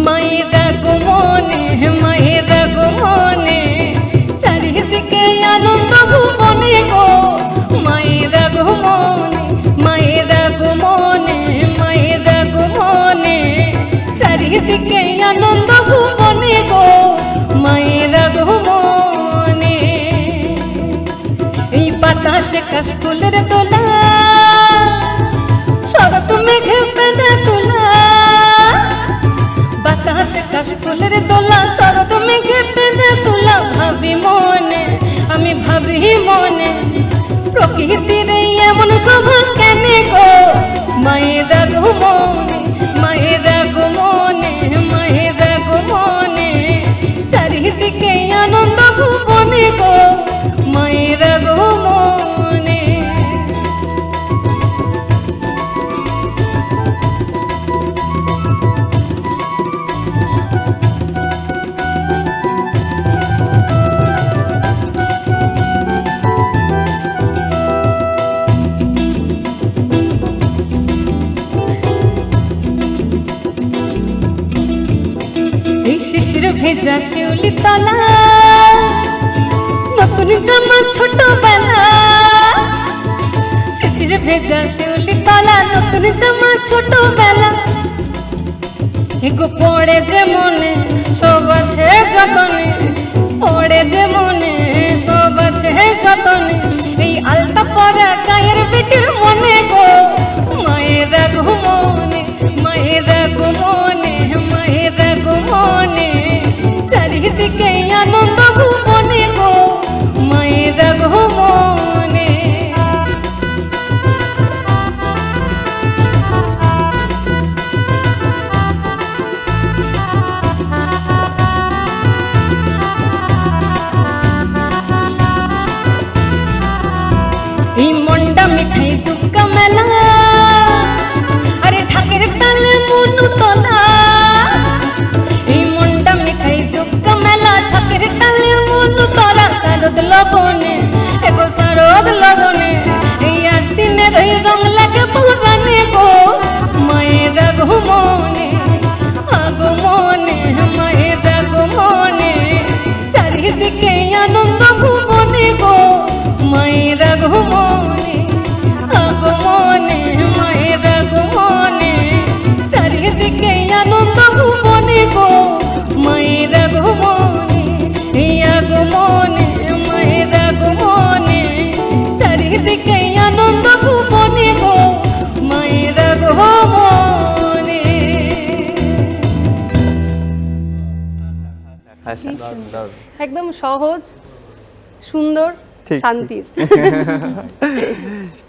S3: মায়ের আগমনে, মায়ের আগমনে, চারিদিকে আনন্দ ভুবনে গো, মায়ের আগমনে, মায়ের আগমনে, মায়ের আগমনে, চারিদিকে আনন্দ ভুবনে গো, মায়ের আগমনে। এই বাতাসে কাশফুলের দোলা, শরৎ মেঘে ভেজা তোলা, বাতাসে কাশফুলের দোলা, শরৎ মেঘে ভেজা তোলা। ভাবি মনে, আমি ভাবি মনে, প্রকৃতির এমন শোভা কেনে গো, মায়ের আগমনে, মায়ের আগমনে, মায়ের আগমনে, চারিদিকে আনন্দ ভুবনে গো, মায়ের আগমনে। শিশির ভেজা শিউলি তলা, নতুন জামা ছোটবেলা, শিশির ভেজা শিউলি তলা, নতুন জামা ছোটবেলা। এগো পড়ে যে মনে, সব আছে যতনে, পড়ে যে মনে, সব আছে যতনে, এই আলতা পরা গায়ের বেটির মনে গো, মায়ের আগমনে, মায়ের আগমনে মায়ের আগমনে চারিদিকে আনন্দ ভুবনে গো মায়ের আগমনে। এই মন্ডা মিঠাই দুগ্গা মেলা আরে ঢাকের তালে মনু তোলা। এই মন্ডা মিঠাই দুগ্গা মেলা ঢাকের তালে মনু তোলা। শারদ লগনে এগো শারদ লগনে এই আশ্বিনের ওই রং লাগে পুরানে গো মায়ের আগমনে আগমনে মায়ের আগমনে চারিদিকে আনন্দ ভুবনে গো মায়ের আগমনে আগমনে মায়ের আগমনে চারিদিকে আনন্দ ভুবনে গো মায়ের আগমনে এই আগমনে মায়ের আগমনে চারিদিকে আনন্দ ভুবনে গো মায়ের আগমনে।
S5: একদম সহজ, সুন্দর,
S2: ঠিক,
S5: শান্তির।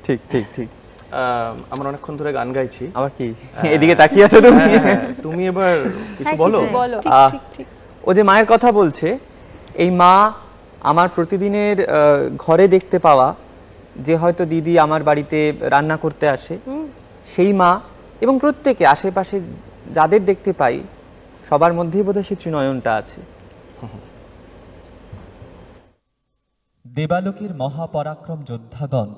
S2: ঠিক ঠিক ঠিক।
S1: আমরা অনেকক্ষণ ধরে গান গাইছি।
S2: আবার কি এদিকে তাকিয়ে আছো তুমি?
S1: তুমি এবার কিছু
S5: হ্যাঁ,
S1: বলো।
S5: কিছু বলো।
S2: ও যে মায়ের কথা বলছে, এই মা আমার প্রতিদিনের ঘরে দেখতে পাওয়া, যে হয়তো দিদি আমার বাড়িতে রান্না করতে আসে সেই মা, এবং প্রত্যেকে আশেপাশে যাদের দেখতে পাই সবার মধ্যেই বোধহয় সেই ত্রিনয়নটা আছে।
S4: দেবালোকের মহাপরাক্রম যোদ্ধাগণ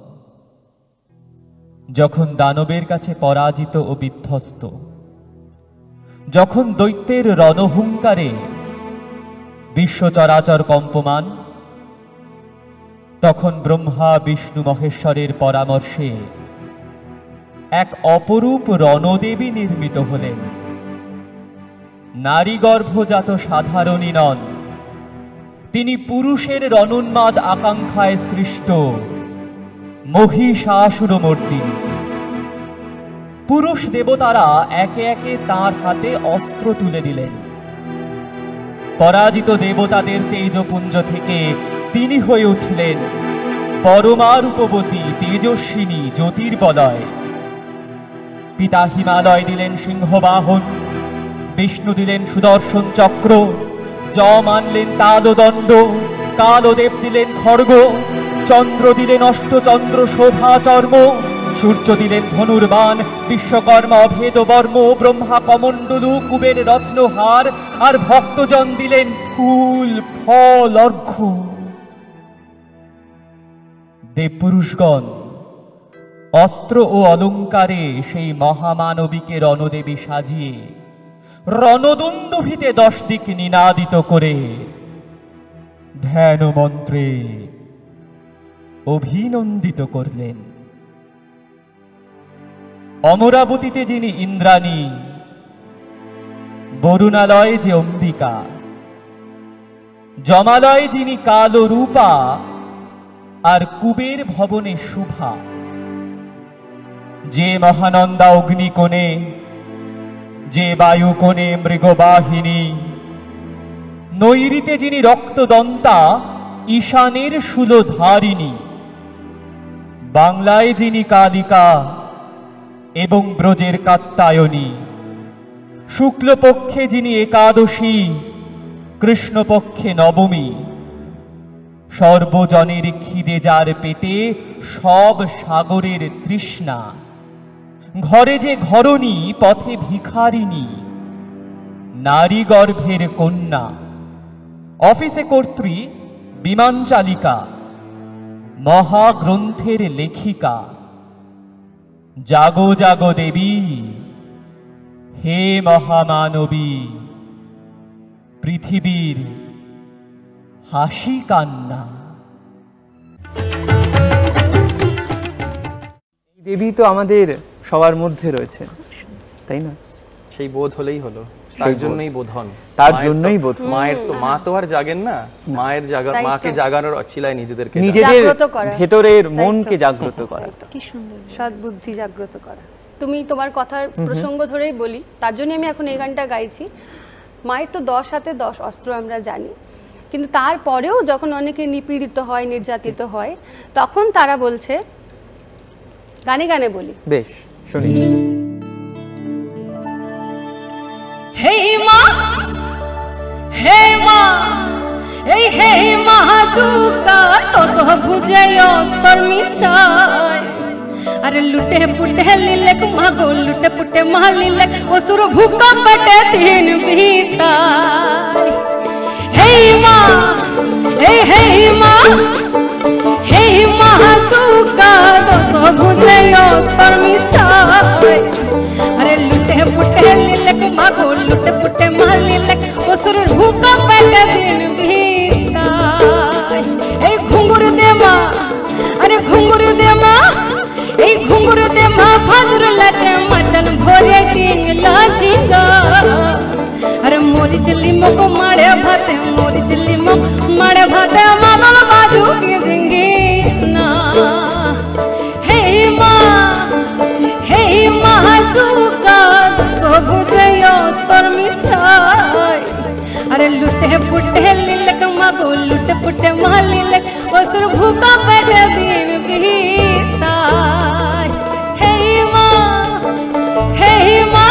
S4: যখন দানবের কাছে পরাজিত ও বিধ্বস্ত, যখন দৈত্যের রণহুঙ্কারে বিশ্ব চরাচর কম্পমান, তখন ব্রহ্মা বিষ্ণু মহেশ্বরের পরামর্শে এক অপরূপ রণদেবী নির্মিত হলেন। নারী গর্ভজাত সাধারণী নন, তিনি পুরুষের রণোন্মাদ আকাঙ্ক্ষায় সৃষ্ট মহিষাসুরমর্দিনী। পুরুষ দেবতারা একে একে তার হাতে অস্ত্র তুলে দিলেন। পরাজিত দেবতাদের তেজপুঞ্জ থেকে তিনি হয়ে উঠলেন পরমা রূপবতী তেজস্বিনী জ্যোতির্বলয়। পিতা হিমালয় দিলেন সিংহবাহন, বিষ্ণু দিলেন সুদর্শন চক্র, যম আনলেন তালদণ্ড, কালদেব দিলেন খড়গ, চন্দ্র দিলেন অষ্টচন্দ্র শোভা চর্ম, সূর্য দিলেন ধনুর্বাণ, বিশ্বকর্মা অভেদ বর্ম, ব্রহ্মা কমণ্ডলু, কুবের রত্নহার, আর ভক্তজন দিলেন ফুল ফল অর্ঘ্য। দেবপুরুষগণ অস্ত্র ও অলঙ্কারে সেই মহামানবীকে রণদেবী সাজিয়ে রণদুন্দুহিতে 10 দিক নিনাদিত করে ধ্যান মন্ত্রে অভিনন্দিত করলেন। অমরাবতীতে যিনি ইন্দ্রাণী, বরুণালয়ে যে অম্বিকা, জমালয়ে যিনি কালরূপা, আর কুবের ভবনে শুভা, যে মহানন্দা অগ্নিকোণে, যে বায়ুকোণে মৃগবাহিনী, নৈরিতে যিনি রক্তদন্তা ঈশানের শূলধারিণী, বাংলায় যিনি কালিকা এবং ব্রজের কাত্যায়নী, শুক্লপক্ষে যিনি একাদশী, কৃষ্ণপক্ষে নবমী, সর্বজনের খিদে যার পেটে সব সাগরের তৃষ্ণা, ঘরে যে ঘরণী পথে ভিখারিণী, নারী গর্ভের কন্যা, অফিসে কর্ত্রী বিমান চালিকা, মহাগ্রন্থের লেখিকা, জাগো জাগো দেবী, হে মহামানবী, পৃথিবীর হাসি কান্না।
S2: দেবী তো আমাদের সবার মধ্যে রয়েছে, তাই না?
S1: সেই বোধ হলেই হলো, তার জন্যই বোধন,
S2: তার জন্যই বোধন।
S1: মায়ের তো মা তো আর জাগেন না, মায়ের মাকে জাগানোর ছিলায় নিজেদেরকে,
S2: নিজেদের
S5: জাগ্রত করা।
S2: ভেতরের মনকে জাগ্রত করা।
S7: কি সুন্দর।
S5: সৎবুদ্ধি জাগ্রত করা। তুমি তোমার কথার প্রসঙ্গ ধরেই বলি, তার জন্য আমি এখন এই গানটা গাইছি। মায়ের তো 10 হাতে 10 অস্ত্র আমরা জানি, কিন্তু তারপরেও যখন অনেকে নিপীড়িত হয়, নির্যাতিত হয়, তখন তারা বলছে, গানে গানে বলি,
S2: বেশ শুনি।
S3: হে মা, হে মা, এই হে মা দুকা তো সহ বুঝে অস্তর মিছায়, আরে লুটে পুটে লিলেক মাগো লুটে পুটে মালিলেক অসুর ভূকম্পটে দিন বিতায়। হে মা, এই হে মা, হে মা দুকা তো সহ বুঝে অস্তর মিছায়, আরে লুটে পুটে লিলেক মাগো লুটে পুটে মালিলেক অসুর ভূকম্পটে দিন বিতায়। এই ঘুঙুর দে মা, আরে ঘুঙুর দে মা, এই ঘুঙুর দে মা ভাদুর লাচে মাচন ভরে টিংলা ঝিঙ্গা, আরে মোরি চিল্লি মকো মারে ভাতে, মোরি চিল্লি মক মারে ভাতে মাদল বাজু কি জিঙ্গি না। হে মা, হে মা দুকা সবুজে অস্তর মিছায়, আরে লুটে পুটে লিলেক মাগো লুটে পুটে মালিলেক অসুর ভুকা পেটে দিন বিতায়। হে মা, হে মা,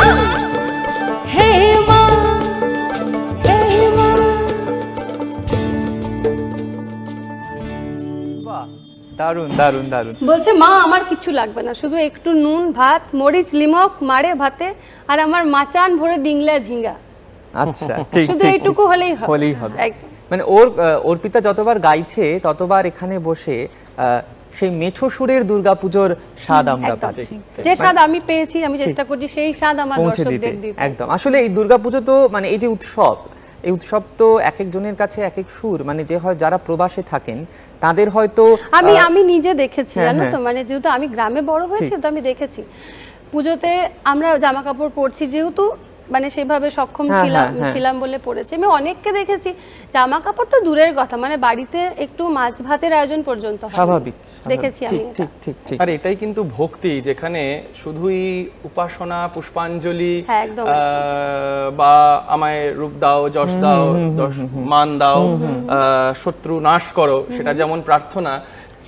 S3: হে মা, হে মা।
S2: বাহ, দারুণ দারুণ দারুণ।
S5: বলছে মা আমার কিছু লাগবে না, শুধু একটু নুন ভাত মরিচ লিমক মারে ভাতে আর আমার মাচান ভরে ডিংলা ঝিঙ্গা,
S2: আচ্ছা ঠিক
S5: শুধু
S2: ঠিক,
S5: এইটুকু হলেই হবে।
S2: হলেই হবে।
S5: একদম।
S2: মানে অর্পিতা যতবার গাইছে ততবার এখানে বসে সেই মেছো সুরের দুর্গাপুজোর স্বাদ আমরা
S5: একদম।
S2: পাচ্ছি,
S5: যে স্বাদ আমি পেয়েছি, আমি চেষ্টা করছি সেই স্বাদ আমার
S2: পৌঁছে দিতে।
S5: দর্শকদের দিতে।
S2: একদম, আসলে এই দুর্গাপুজো তো মানে এই যে উৎসব, এই উৎসব তো এক একজনের কাছে এক এক সুর, মানে যে হয় যারা প্রবাসে থাকেন তাদের হয়তো
S5: আমি নিজে দেখেছি,
S2: হ্যাঁ,
S5: জানো তো,
S2: হ্যাঁ।
S5: মানে যেহেতু আমি গ্রামে বড় হয়েছি, তো আমি দেখেছি পুজোতে আমরা জামা কাপড় পরছি, যেহেতু মানে সেভাবে সক্ষম
S2: হ্যাঁ,
S5: ছিলাম
S2: হ্যাঁ, হ্যাঁ।
S5: ছিলাম বলে পড়েছি। আমি অনেককে দেখেছি জামা কাপড় তো দূরের কথা, মানে বাড়িতে একটু মাছ ভাতের আয়োজন পর্যন্ত হয়নি।
S2: স্বাভাবিক,
S5: দেখেছি আমি
S2: ঠিক
S5: এটা।
S2: ঠিক ঠিক ঠিক।
S1: আর এটাই কিন্তু ভক্তি, যেখানে শুধুই উপাসনা পুষ্পাঞ্জলি
S5: হ্যাঁ, একদম,
S1: বা আমায় রূপ দাও যশ দাও মান দাও শত্রু নাশ করো, সেটা যেমন প্রার্থনা,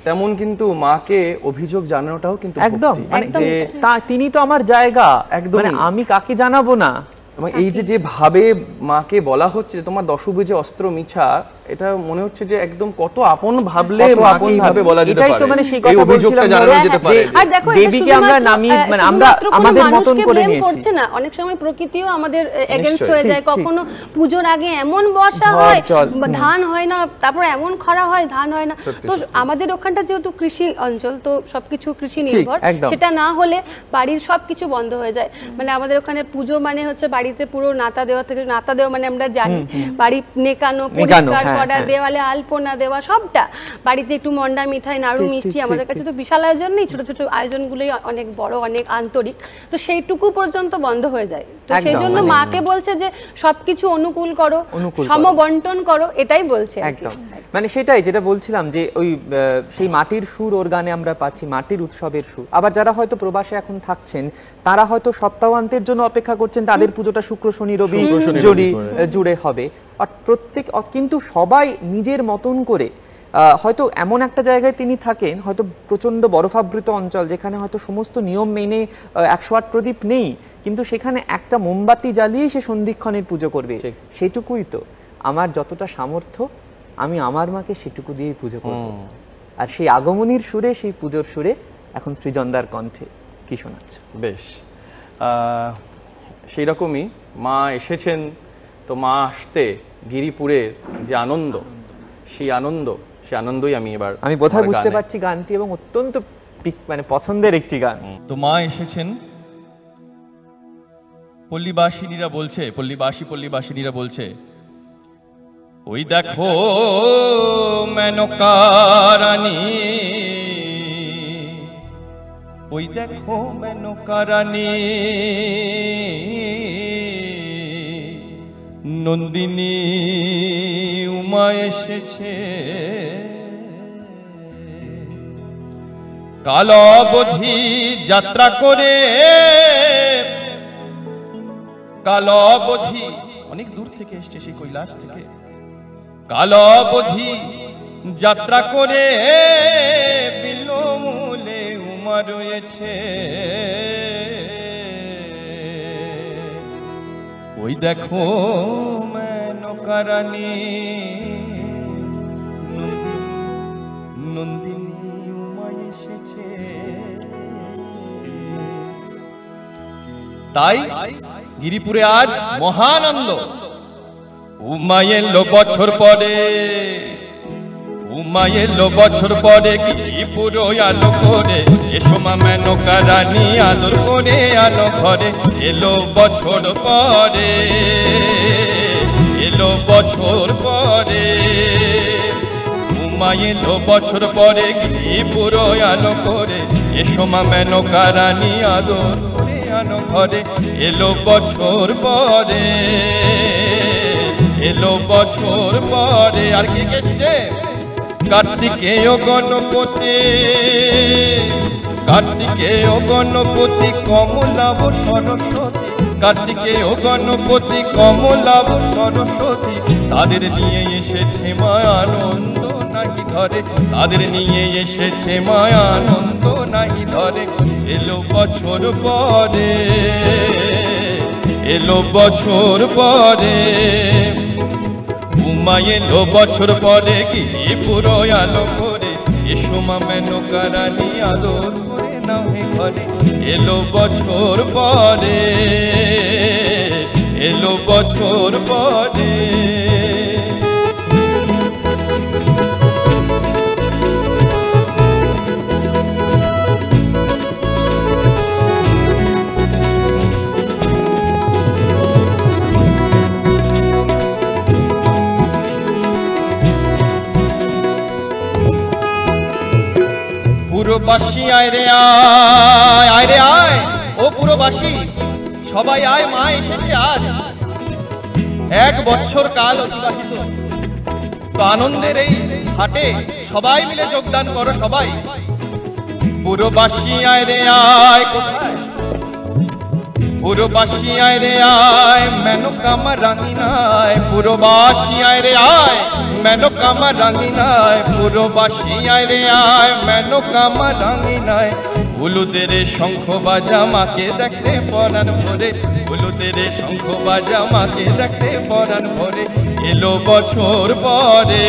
S1: তেমন কিন্তু মাকে অভিযোগ জানানোটাও কিন্তু
S2: একদম,
S1: ভক্তি।
S2: মানে
S5: একদম।
S2: যে তিনি তো আমার জায়গা,
S1: একদমই।
S2: মানে আমি কাকে জানাবো না।
S1: এবং এই যে ভাবে মাকে বলা হচ্ছে যে তোমার দশভুজে অস্ত্র মিছা, এটা মনে হচ্ছে যে একদম কত আপন ভাবলে
S2: কত
S1: মাকে
S2: আপন
S1: এইভাবে
S2: ভাবে।
S1: বলা যেতে
S2: এটাই তো
S1: পারে,
S2: মানে সেই
S1: এই
S2: কথা
S1: অভিযোগটা
S2: বলছিলাম,
S1: জানানো
S2: হ্যাঁ,
S1: যেতে
S2: হ্যাঁ,
S1: পারে।
S2: যে-
S5: আর দেখো, এটা
S2: দেবীকে আমরা
S5: শুধুমাত্র,
S2: নামিয়ে মানে আমরা
S5: শুধুমাত্র কোনো
S2: আমাদের মতন
S5: মানুষকে
S2: করে
S5: blame
S2: নিয়েছি।
S5: করছে না, অনেক সময় প্রকৃতিও আমাদের এগেইনস্ট
S1: নিশ্চয়ই,
S5: হয়ে
S2: ঠিক,
S5: যায়।
S2: ঠিক।
S5: কখনো পুজোর আগে এমন বর্ষা
S2: ঝড়,
S5: হয়,
S2: জল,
S5: ধান হয় না, তারপর এমন খরা হয়, ধান হয় না।
S1: সত্যি,
S5: তো
S1: সত্যি।
S5: আমাদের ওখানটা যেহেতু কৃষি অঞ্চল, তো সবকিছু কৃষি নির্ভর,
S2: একদম।
S5: সেটা না হলে বাড়ির সবকিছু বন্ধ হয়ে যায়। মানে আমাদের ওখানে পুজো মানে হচ্ছে বাড়িতে পুরো নাতা দেওয়া থেকে, নাতা দেওয়া মানে আমরা জানি বাড়ি নেকানো, পরিষ্কার
S2: হ্যাঁ,
S5: করা,
S2: হ্যাঁ।
S5: দেওয়ালে আলপনা দেওয়া, সবটা বাড়িতে একটু মন্ডা মিঠাই নাড়ু
S2: ঠিক,
S5: মিষ্টি,
S2: ঠিক,
S5: আমাদের
S2: ঠিক,
S5: কাছে তো বিশাল আয়োজন নেই, ছোট ছোট আয়োজনগুলোই অনেক বড়, অনেক আন্তরিক, তো সেইটুকু পর্যন্ত বন্ধ হয়ে যায়। তো
S2: একদম,
S5: সেই জন্য
S2: মানে-
S5: মাকে বলছে যে সবকিছু অনুকূল করো,
S2: অনুকূল করো।
S5: সমবন্টন করো, এটাই বলছে আর কি।
S2: একদম, মানে সেটাই যেটা বলছিলাম যে ওই সেই মাটির সুর ওর গানে আমরা পাচ্ছি, মাটির উৎসবের সুর। আবার যারা হয়তো প্রবাসে এখন থাকছেন, তারা হয়তো সপ্তাহান্তের জন্য অপেক্ষা করছেন, তাদের পুজোটা শুক্র শনি রবি জুড়ে হবে। আর কিন্তু সবাই নিজের মতন করে, হয়তো এমন একটা জায়গায় তিনি থাকেন, হয়তো প্রচন্ড বরফাবৃত অঞ্চল, যেখানে হয়তো সমস্ত নিয়ম মেনে 108 প্রদীপ নেই, কিন্তু সেখানে একটা মোমবাতি জ্বালিয়ে সে সন্ধিক্ষণের পুজো করবে। সেটুকুই তো আমার যতটা সামর্থ্য, আমি আমার মাকে সেটুকু দিয়েই পুজো করব। আর সেই আগমনীর সুরে, সেই পুজোর সুরে এখন সৃজনদার কণ্ঠে কি শোনাচ্ছ?
S1: বেশ, সেই রকমই মা এসেছেন, তো মা আসতে গিরিপুরের যে আনন্দ, সেই আনন্দই আমি এবার
S2: আমি বোধহয়
S1: আমার
S2: বুঝতে
S1: গানে-
S2: পারছি গানটি, এবং অত্যন্ত মানে পছন্দের একটি গান।
S6: তো মা এসেছেন, পল্লীবাসিনীরা বলছে, ওই দেখো মেনকা রানী, ওই দেখো মেনকা রানী, নন্দিনী উমা এসেছে, কাল অবধি যাত্রা করে, কাল অবধি অনেক দূর থেকে এসছে সেই কৈলাস থেকে, কাল অবধি যাত্রা করে বিলমূলে উমা রয়েছে। ওই দেখো মেনকা রানী, নন্দিনী উমা এসেছে। তাই গিরিপুরে আজ মহানন্দ। উমা এলো বছর পরে, উমা এলো বছর পরে, গিরিপুর আলো করে, এসো মা মেনকা রানী আদর করে আলো ঘরে। এলো বছর পরে, এলো বছর পরে, উমা এলো বছর পরে, গিরিপুর আলো করে, এসো মা মেনকা রানী আদর করে আলো ঘরে। এলো বছর পরে, এলো বছর পরে। আর কি এসছে? কার্তিকেয় গণপতি, কার্তিকেয় গণপতি কমলাভ সরস্বতী, কার্তিকেয় গণপতি কমলাভ সরস্বতী, তাদের নিয়ে এসেছে মা আনন্দ নাহি ধরে, তাদের নিয়ে এসেছে মা আনন্দ নাহি ধরে। এলো বছর পরে, এলো বছর পরে, উমা এলো বছর পরে, গিরিপুর আলো করে, এসো মা মেনকা রানী আদর করে নাও হে ঘরে। এলো বছর পরে, এলো বছর পরে। পুরবাসী আয় রে আয়, আয় রে আয়, ও পুরবাসী সবাই আয়, মা এসেছে আজ। 1 বছর কাল অতিবাহিত, তো আনন্দের এই হাটে সবাই মিলে যোগদান করো সবাই। পুরবাসী আয় রে আয়, কোথায়? পুরবাসী আয় রে আয়, মেনকা মা রাঙিনায়, পুরবাসী আয় রে আয়, মেনকা মা রাঙিনায়, পুরবাসী আয় রে আয়, মেনকা মা রাঙিনায়। হলুদের শঙ্খ বাজা মাকে দেখতে পরাণ ভরে, হলুদের শঙ্খ বাজা মাকে দেখতে পরাণ ভরে। এলো বছর পরে,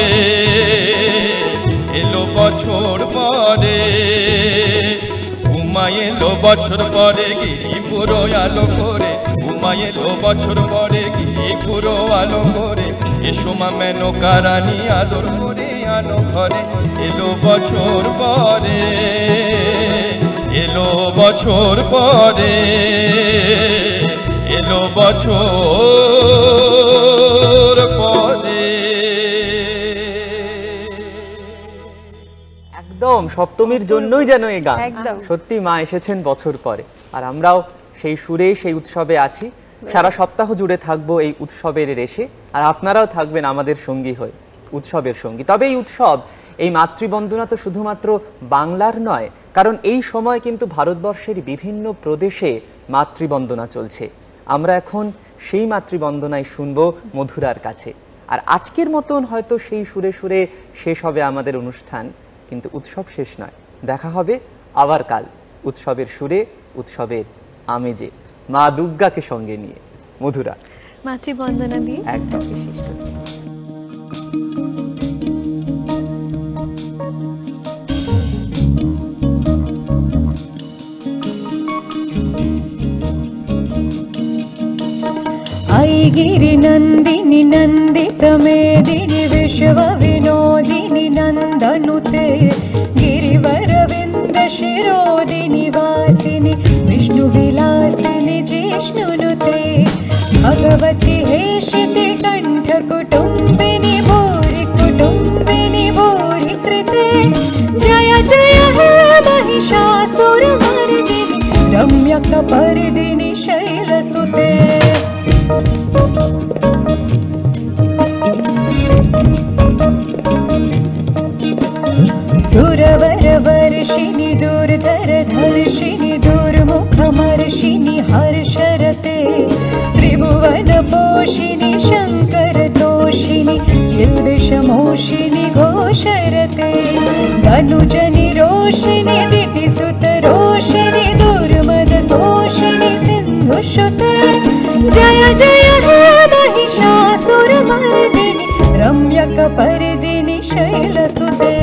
S6: এলো বছর পরে, উমা এলো বছর পরে, গিরিপুর আলো করে, উমা এলো বছর পরে, গিরিপুর আলো করে, এসো মা মেনকা রানী আদর করে আলো ঘরে। এলো বছর পরে, এলো বছর পরে, এলো বছর পরে।
S2: একদম সপ্তমীর জন্যই যেন এই গান।
S5: একদম।
S2: সত্যি মা এসেছেন বছর পরে, আর আমরাও সেই সুরে সেই উৎসবে আছি। সারা সপ্তাহ জুড়ে থাকবো এই উৎসবের রেশে, আর আপনারাও থাকবেন আমাদের সঙ্গী হয়ে, উৎসবের সঙ্গী। তবে এই উৎসব, এই মাতৃবন্দনা তো শুধুমাত্র বাংলার নয়, কারণ এই সময় কিন্তু ভারতবর্ষের বিভিন্ন প্রদেশে মাতৃবন্দনা চলছে। আমরা এখন সেই মাতৃবন্দনায় শুনবো মধুরার কাছে। আর আজকের মতন হয়তো সেই সুরে সুরে শেষ হবে আমাদের অনুষ্ঠান, কিন্তু উৎসব শেষ নয়। দেখা হবে আবার কাল উৎসবের সুরে, উৎসবের আমেজে, মা দুর্গাকে সঙ্গে নিয়ে। মধুরা
S7: মাতৃবন্দনা দিয়ে
S2: একদম
S7: শেষ করছি।
S3: आई गिरिनन्दिनि नन्दितमेदिनि विश्वविनोदिनि नन्दनुते गिरिवरविन्दशिरोदिनि वासिनि विष्णुविलासिनि जिष्णुनुते भगवति हेशिति कण्ठकुटुम्बिनि भूरि कुटुम्बिनि भूरि कृते जय जय हे महिषासुरमर्दिनि रम्यकपर्दिनि शैलसुते सुरवरवर्षिणि दुर् अनुजनि रोषिणि दितिसुत रोषिणि दुर्मद शोषिणि सिन्धुसुते जय जय हे महिषासुरमर्दिनि रम्यकपर्दिनि शैलसुते